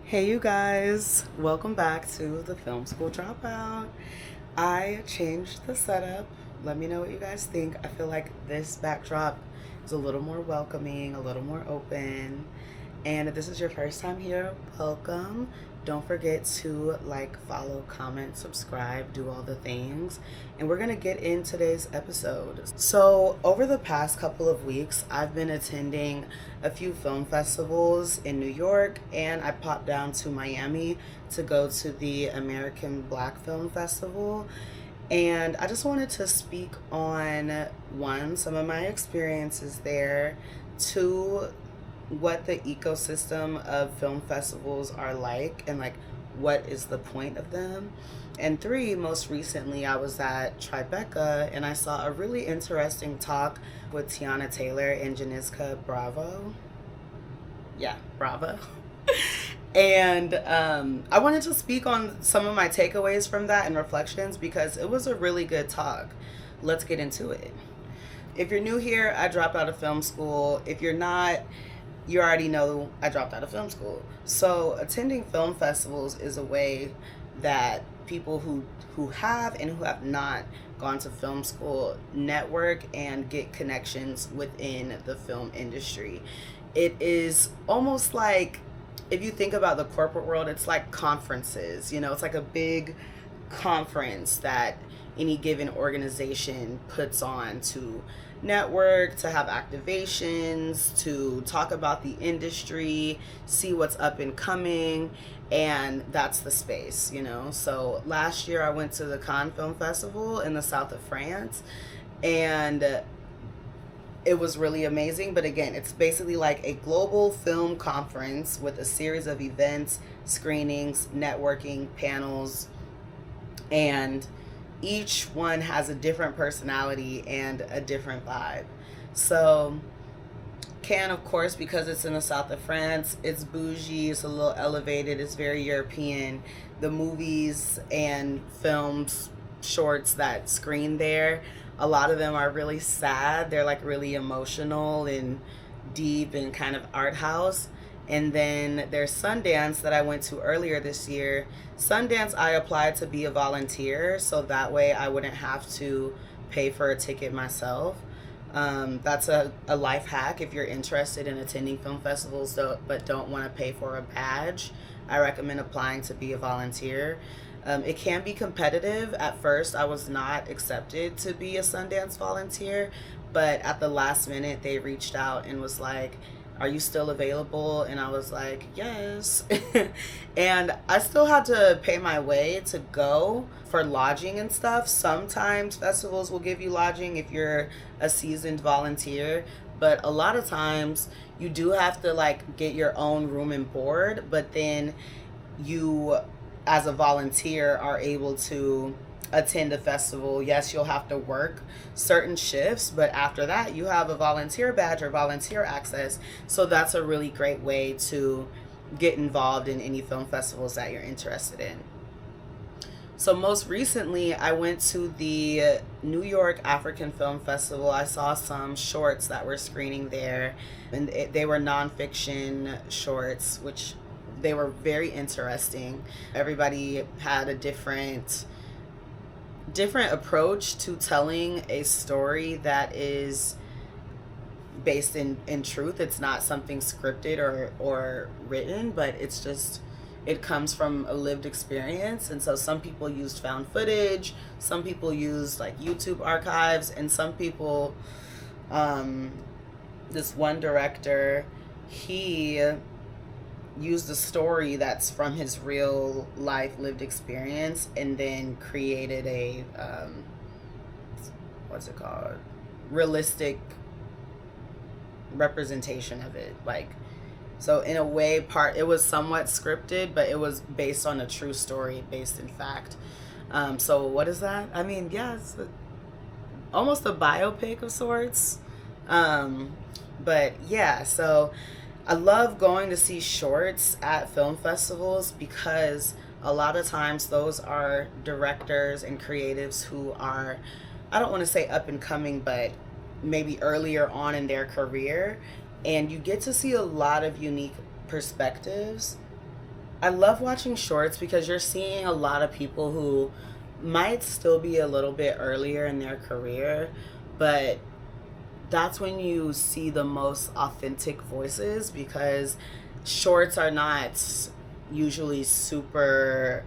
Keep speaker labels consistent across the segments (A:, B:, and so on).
A: Hey you guys, welcome back to the Film School Dropout. I changed the setup. Let me know what you guys think. I feel like this backdrop is a little more welcoming, a little more open. And if this is your first time here, welcome. Don't forget to like, follow, comment, subscribe, do all the things. And we're going to get in today's episode. So, over the past couple of weeks, I've been attending a few film festivals in New York, and I popped down to Miami to go to the American Black Film Festival. And I just wanted to speak on one, some of my experiences there, two, what the ecosystem of film festivals are like and like what is the point of them, and three, most recently I was at Tribeca and I saw a really interesting talk with Teyana Taylor and Janiska Bravo. And I wanted to speak on some of my takeaways from that and reflections because it was a really good talk. Let's get into it. If you're new here, I dropped out of film school. If you're not, you already know I dropped out of film school. So attending film festivals is a way that people who have and who have not gone to film school network and get connections within the film industry. It is almost like, if you think about the corporate world, it's like conferences. It's like a big conference that any given organization puts on to network, to have activations, to talk about the industry, see what's up and coming, and that's the space. So last year I went to the Cannes Film Festival in the south of France, and it was really amazing. But again, it's basically like a global film conference with a series of events, screenings, networking, panels, and each one has a different personality and a different vibe. So Cannes, of course, because it's in the south of France, it's bougie, it's a little elevated, it's very European. The movies and films, shorts that screen there, a lot of them are really sad. They're like really emotional and deep and kind of art house. And then there's Sundance that I went to earlier this year. Sundance, I applied to be a volunteer, so that way I wouldn't have to pay for a ticket myself. That's a life hack if you're interested in attending film festivals but don't want to pay for a badge. I recommend applying to be a volunteer. It can be competitive. At first, I was not accepted to be a Sundance volunteer, but at the last minute, they reached out and was like, are you still available? And I was like, yes. And I still had to pay my way to go for lodging and stuff. Sometimes festivals will give you lodging if you're a seasoned volunteer, but a lot of times you do have to like get your own room and board, but then you as a volunteer are able to attend a festival. Yes, you'll have to work certain shifts, but after that you have a volunteer badge or volunteer access. So that's a really great way to get involved in any film festivals that you're interested in. So most recently I went to the New York African Film Festival. I saw some shorts that were screening there, and they were nonfiction shorts, which they were very interesting. Everybody had a different approach to telling a story that is based in truth. It's not something scripted or written, but it comes from a lived experience. And so some people used found footage, some people used like YouTube archives, and some people, this one director, he used a story that's from his real life lived experience and then created a what's it called, realistic representation of it. Like, so in a way, it was somewhat scripted, but it was based on a true story, based in fact. So what is that? I mean, yeah, it's almost a biopic of sorts. But yeah, so I love going to see shorts at film festivals because a lot of times those are directors and creatives who are, I don't want to say up and coming, but maybe earlier on in their career. And you get to see a lot of unique perspectives I love watching shorts because you're seeing a lot of people who might still be a little bit earlier in their career, but that's when you see the most authentic voices, because shorts are not usually super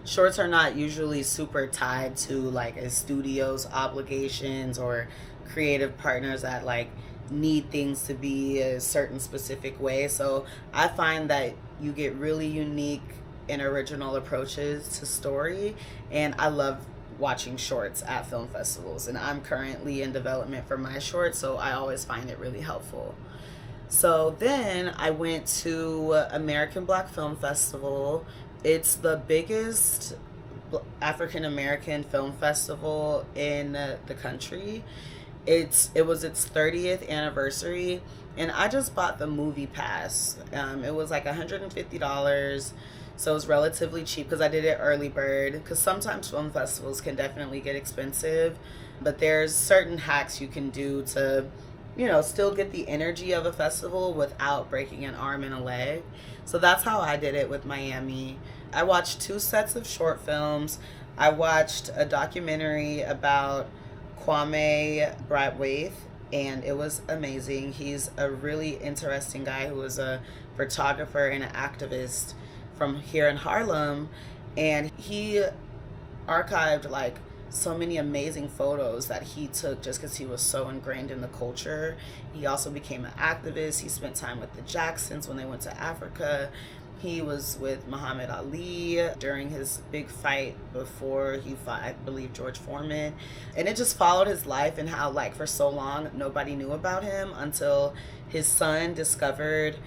A: shorts are not usually super tied to like a studio's obligations or creative partners that like need things to be a certain specific way. So I find that you get really unique and original approaches to story, and I love watching shorts at film festivals, and I'm currently in development for my short, so I always find it really helpful. So then I went to American Black Film Festival. It's the biggest African American film festival in the country. It was its 30th anniversary, and I just bought the movie pass. It was like $150, so it was relatively cheap because I did it early bird. Because sometimes film festivals can definitely get expensive, but there's certain hacks you can do to, still get the energy of a festival without breaking an arm and a leg. So that's how I did it with Miami. I watched 2 sets of short films. I watched a documentary about Kwame Bradwaith, and it was amazing. He's a really interesting guy who was a photographer and an activist from here in Harlem, and he archived like so many amazing photos that he took just because he was so ingrained in the culture. He also became an activist. He spent time with the Jacksons when they went to Africa. He was with Muhammad Ali during his big fight before he fought, I believe, George Foreman. And it just followed his life and how, like, for so long, nobody knew about him until his son discovered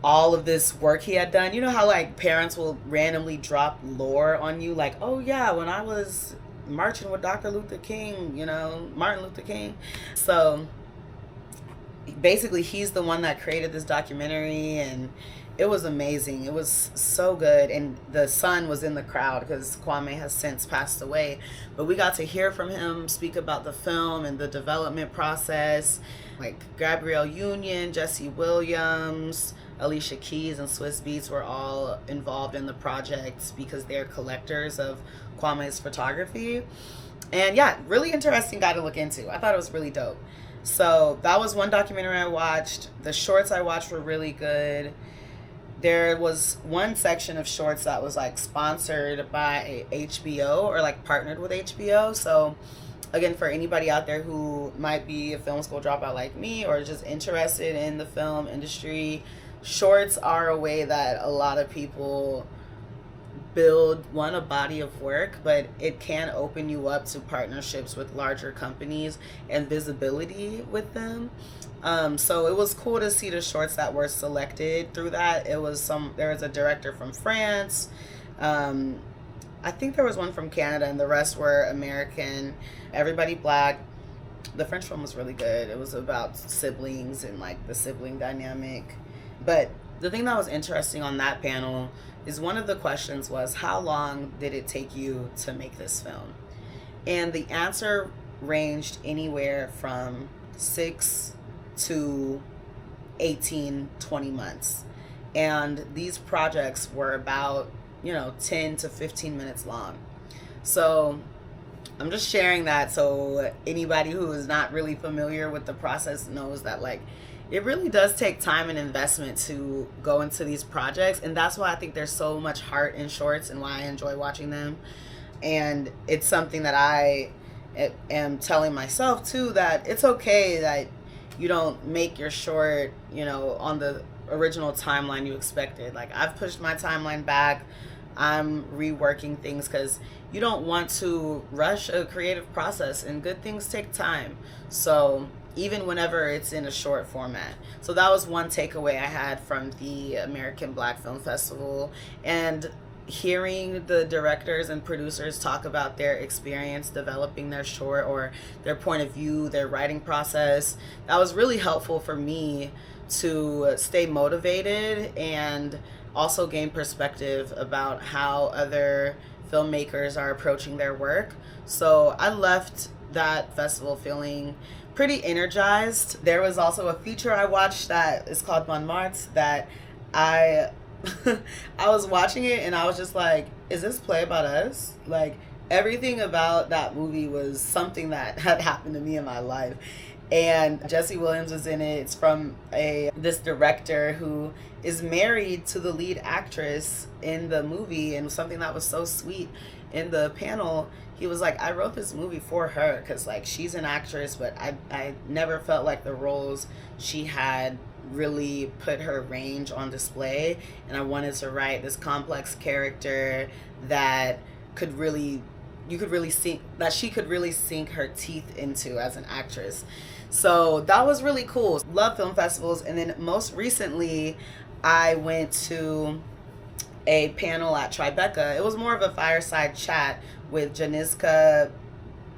A: all of this work he had done. You know how, like, parents will randomly drop lore on you, like, oh, yeah, when I was marching with Dr. Luther King, Martin Luther King. So basically, he's the one that created this documentary, and it was amazing. It was so good. And the son was in the crowd because Kwame has since passed away. But we got to hear from him speak about the film and the development process. Like Gabrielle Union, Jesse Williams, Alicia Keys, and Swiss Beats were all involved in the project because they're collectors of Kwame's photography. And yeah, really interesting guy to look into. I thought it was really dope. So that was one documentary I watched. The shorts I watched were really good. There was one section of shorts that was like sponsored by HBO or like partnered with HBO. So again, for anybody out there who might be a film school dropout like me or just interested in the film industry, shorts are a way that a lot of people build a body of work, but it can open you up to partnerships with larger companies and visibility with them. So it was cool to see the shorts that were selected through that. There was a director from France. I think there was one from Canada, and the rest were American. Everybody Black. The French film was really good. It was about siblings and like the sibling dynamic. But the thing that was interesting on that panel is one of the questions was, how long did it take you to make this film? And the answer ranged anywhere from 6 to 18, 20 months. And these projects were about, 10 to 15 minutes long. So I'm just sharing that so anybody who is not really familiar with the process knows that, like, it really does take time and investment to go into these projects. And that's why I think there's so much heart in shorts and why I enjoy watching them. And it's something that I am telling myself too, that it's okay that you don't make your short, on the original timeline you expected. Like, I've pushed my timeline back. I'm reworking things because you don't want to rush a creative process, and good things take time. So even whenever it's in a short format. So that was one takeaway I had from the American Black Film Festival. And hearing the directors and producers talk about their experience developing their short or their point of view, their writing process, that was really helpful for me to stay motivated and also gain perspective about how other filmmakers are approaching their work. So I left that festival feeling pretty energized. There was also a feature I watched that is called Montmartre that I I was watching it and I was just like, is this play about us? Like, everything about that movie was something that had happened to me in my life. And Jesse Williams was in it. It's from this director who is married to the lead actress in the movie, and something that was so sweet in the panel, he was like, I wrote this movie for her because like she's an actress, but I never felt like the roles she had really put her range on display, and I wanted to write this complex character that could really she could really sink her teeth into as an actress. So that was really cool. Love film festivals. And then most recently I went to a panel at Tribeca. It was more of a fireside chat with Janiska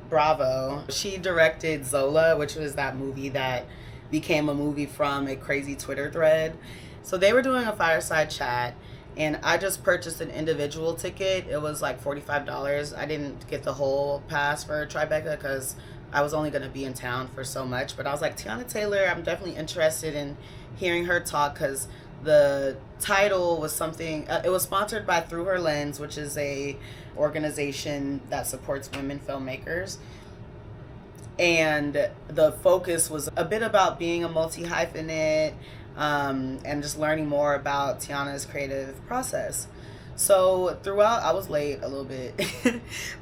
A: Bravo. She directed Zola, which was that movie that became a movie from a crazy Twitter thread. So they were doing a fireside chat, and I just purchased an individual ticket. It was like $45. I didn't get the whole pass for Tribeca because I was only going to be in town for so much. But I was like, Teyana Taylor, I'm definitely interested in hearing her talk, because the title was something, it was sponsored by Through Her Lens, which is a organization that supports women filmmakers. And the focus was a bit about being a multi-hyphenate, and just learning more about Teyana's creative process. So throughout, I was late a little bit,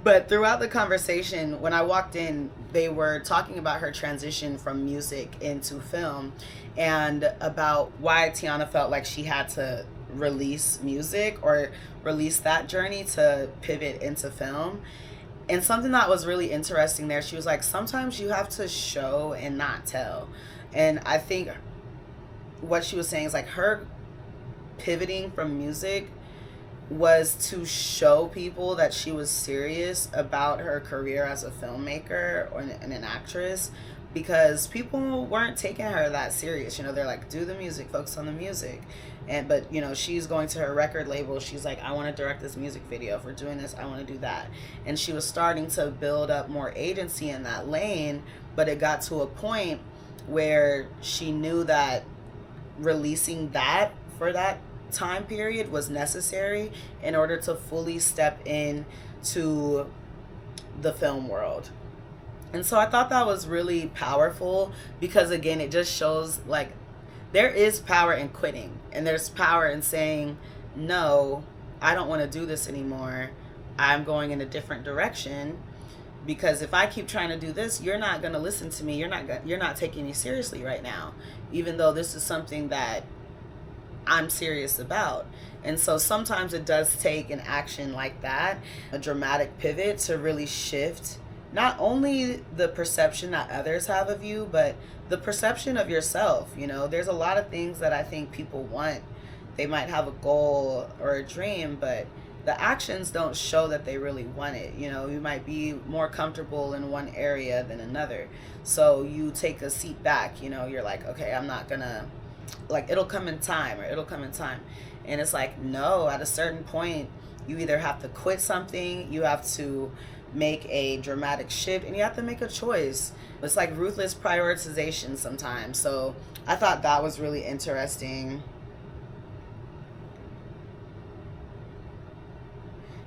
A: but throughout the conversation, when I walked in, they were talking about her transition from music into film, and about why Teyana felt like she had to release music or release that journey to pivot into film. And something that was really interesting there, she was like, sometimes you have to show and not tell. And I think what she was saying is like, her pivoting from music was to show people that she was serious about her career as a filmmaker or an actress, because people weren't taking her that serious. You know, they're like, do the music, focus on the music. But you know, she's going to her record label, she's like, I want to direct this music video. If we're doing this, I want to do that. And she was starting to build up more agency in that lane, but it got to a point where she knew that releasing that for that time period was necessary in order to fully step into the film world. And so I thought that was really powerful, because again, it just shows like there is power in quitting, and there's power in saying, no, I don't want to do this anymore. I'm going in a different direction, because if I keep trying to do this, you're not going to listen to me. You're not taking me seriously right now, even though this is something that I'm serious about. And so sometimes it does take an action like that, a dramatic pivot, to really shift not only the perception that others have of you, but the perception of yourself. You know, there's a lot of things that I think people want. They might have a goal or a dream, but the actions don't show that they really want it. You know, you might be more comfortable in one area than another. So you take a seat back, you know, you're like, okay, I'm not gonna, like, it'll come in time, or it'll come in time. And it's like, no, at a certain point, you either have to quit something, you have to make a dramatic shift, and you have to make a choice. It's like ruthless prioritization sometimes. So I thought that was really interesting.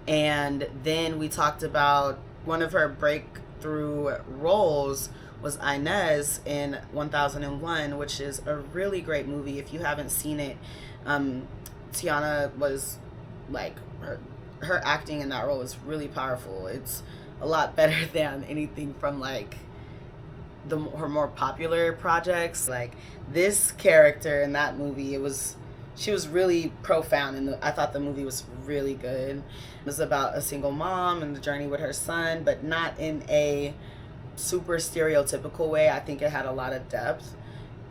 A: And then we talked about one of her breakthrough roles was Inez in 1001, which is a really great movie. If you haven't seen it, Teyana was like, her acting in that role is really powerful. It's a lot better than anything from like her more popular projects. Like, this character in that movie, she was really profound, and I thought the movie was really good. It was about a single mom and the journey with her son, but not in a super stereotypical way. I think it had a lot of depth.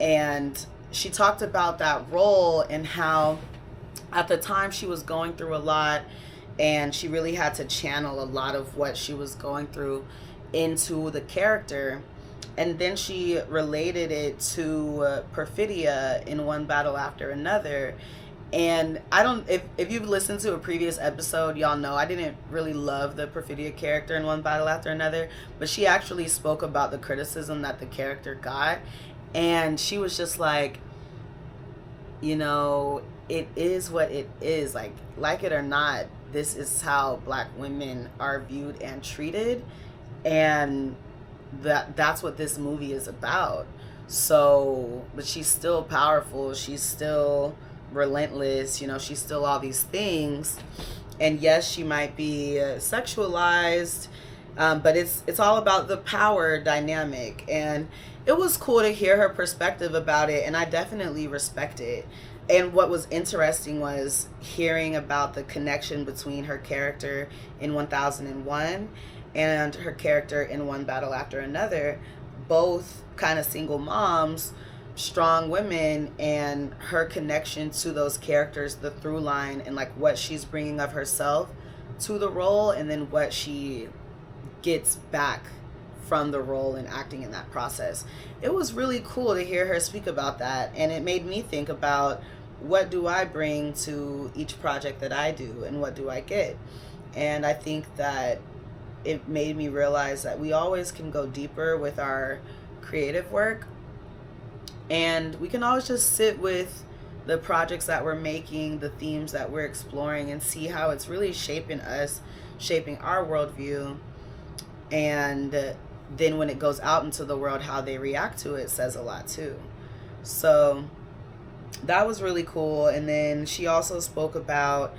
A: And she talked about that role and how at the time she was going through a lot, and she really had to channel a lot of what she was going through into the character. And then she related it to Perfidia in One Battle After Another. And I don't, if you've listened to a previous episode, y'all know I didn't really love the Perfidia character in One Battle After Another, but she actually spoke about the criticism that the character got. And she was just like, you know, it is what it is. Like it or not, this is how Black women are viewed and treated. And that's what this movie is about. So, but she's still powerful. She's still relentless. You know, she's still all these things. And yes, she might be sexualized, but it's all about the power dynamic. And it was cool to hear her perspective about it, and I definitely respect it. And what was interesting was hearing about the connection between her character in 1001 and her character in One Battle After Another, both kind of single moms, strong women, and her connection to those characters, the through line, and like what she's bringing of herself to the role, and then what she gets back from the role and acting in that process. It was really cool to hear her speak about that, and it made me think about, what do I bring to each project that I do, and what do I get? And I think that it made me realize that we always can go deeper with our creative work, and we can always just sit with the projects that we're making, the themes that we're exploring, and see how it's really shaping us, shaping our worldview. And then when it goes out into the world, how they react to it says a lot too. So that was really cool. And then she also spoke about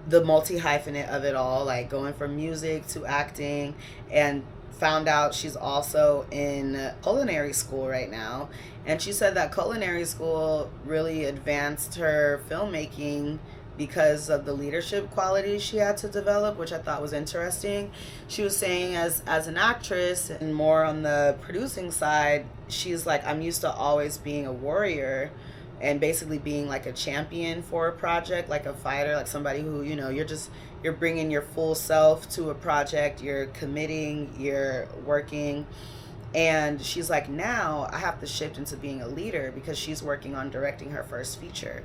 A: the multi-hyphenate of it all, like going from music to acting, and found out she's also in culinary school right now. And she said that culinary school really advanced her filmmaking because of the leadership qualities she had to develop, which I thought was interesting. She was saying as an actress and more on the producing side, she's like, I'm used to always being a warrior and basically being like a champion for a project, like a fighter, like somebody who, you know, you're bringing your full self to a project, you're committing, you're working. And she's like, now I have to shift into being a leader because she's working on directing her first feature.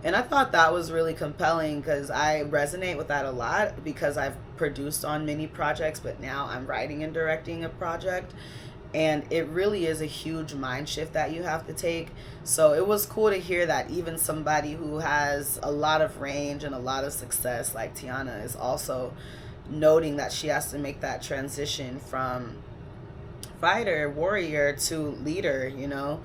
A: And I thought that was really compelling because I resonate with that a lot, because I've produced on many projects, but now I'm writing and directing a project. And it really is a huge mind shift that you have to take. So it was cool to hear that even somebody who has a lot of range and a lot of success, like Teyana, is also noting that she has to make that transition from fighter, warrior to leader, you know.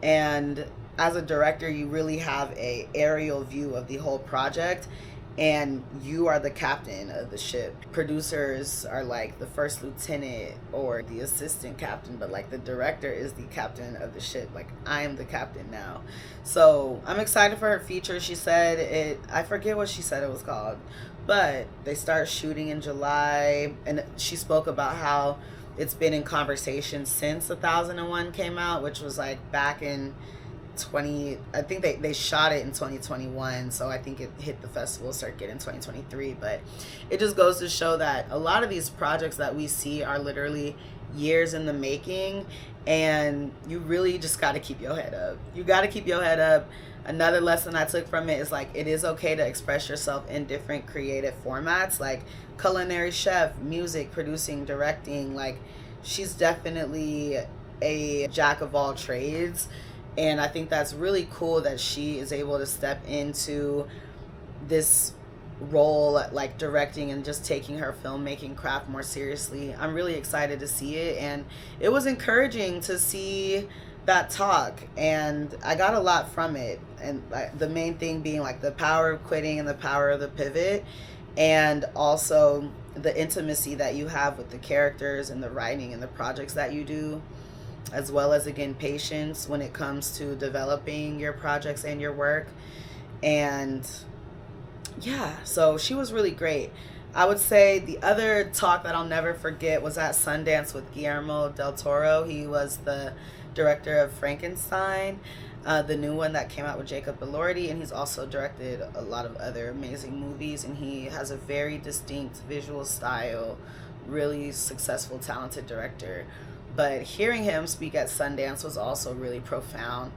A: And as a director, you really have a aerial view of the whole project, and you are the captain of the ship. Producers are like the first lieutenant or the assistant captain, but like the director is the captain of the ship. Like, I am the captain now. So I'm excited for her feature. She said it, I forget what she said it was called, but they start shooting in July. And she spoke about how it's been in conversation since 1001 came out, which was like back in I think they shot it in 2021, so I think it hit the festival circuit in 2023. But it just goes to show that a lot of these projects that we see are literally years in the making, and you really just got to keep your head up. You got to keep your head up. Another lesson I took from it is like, it is okay to express yourself in different creative formats, like culinary chef, music, producing, directing. Like, she's definitely a jack of all trades. And I think that's really cool that she is able to step into this role, like directing and just taking her filmmaking craft more seriously. I'm really excited to see it, and it was encouraging to see that talk, and I got a lot from it. And the main thing being like the power of quitting and the power of the pivot, and also the intimacy that you have with the characters and the writing and the projects that you do, as well as, again, patience when it comes to developing your projects and your work. And yeah, so she was really great. I would say the other talk that I'll never forget was at Sundance with Guillermo del Toro. He was the director of Frankenstein, the new one that came out with Jacob Elordi, and he's also directed a lot of other amazing movies, and he has a very distinct visual style, really successful, talented director. But hearing him speak at Sundance was also really profound,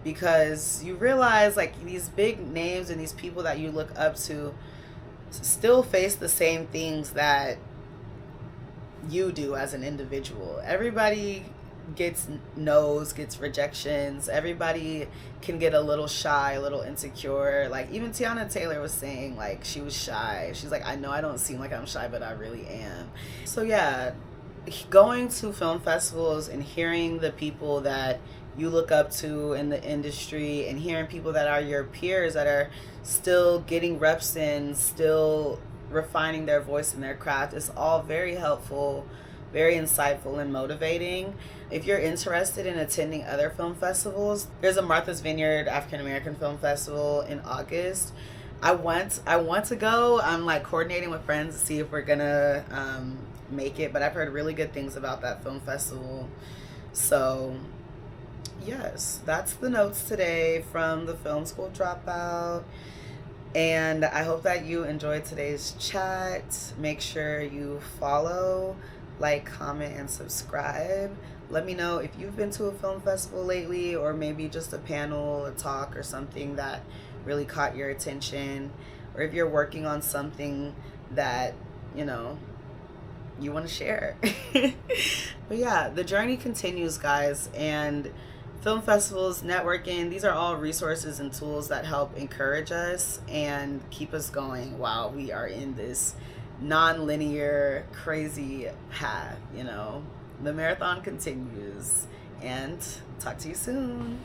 A: because you realize like these big names and these people that you look up to still face the same things that you do as an individual. Everybody gets no's, gets rejections. Everybody can get a little shy, a little insecure. Like even Teyana Taylor was saying like she was shy. She's like, I know I don't seem like I'm shy, but I really am. So yeah, going to film festivals and hearing the people that you look up to in the industry and hearing people that are your peers that are still getting reps in, still refining their voice and their craft is all very helpful, very insightful and motivating. If you're interested in attending other film festivals, there's a Martha's Vineyard African American Film Festival in August. I want to go. I'm like coordinating with friends to see if we're gonna make it, but I've heard really good things about that film festival. So yes, that's the notes today from the Film School Dropout. And I hope that you enjoyed today's chat. Make sure you follow, like, comment, and subscribe. Let me know if you've been to a film festival lately, or maybe just a panel, a talk, or something that really caught your attention, or if you're working on something that, you know, you want to share. But yeah, the journey continues, guys, and film festivals, networking, these are all resources and tools that help encourage us and keep us going while we are in this non-linear, crazy path, you know. The marathon continues, and talk to you soon.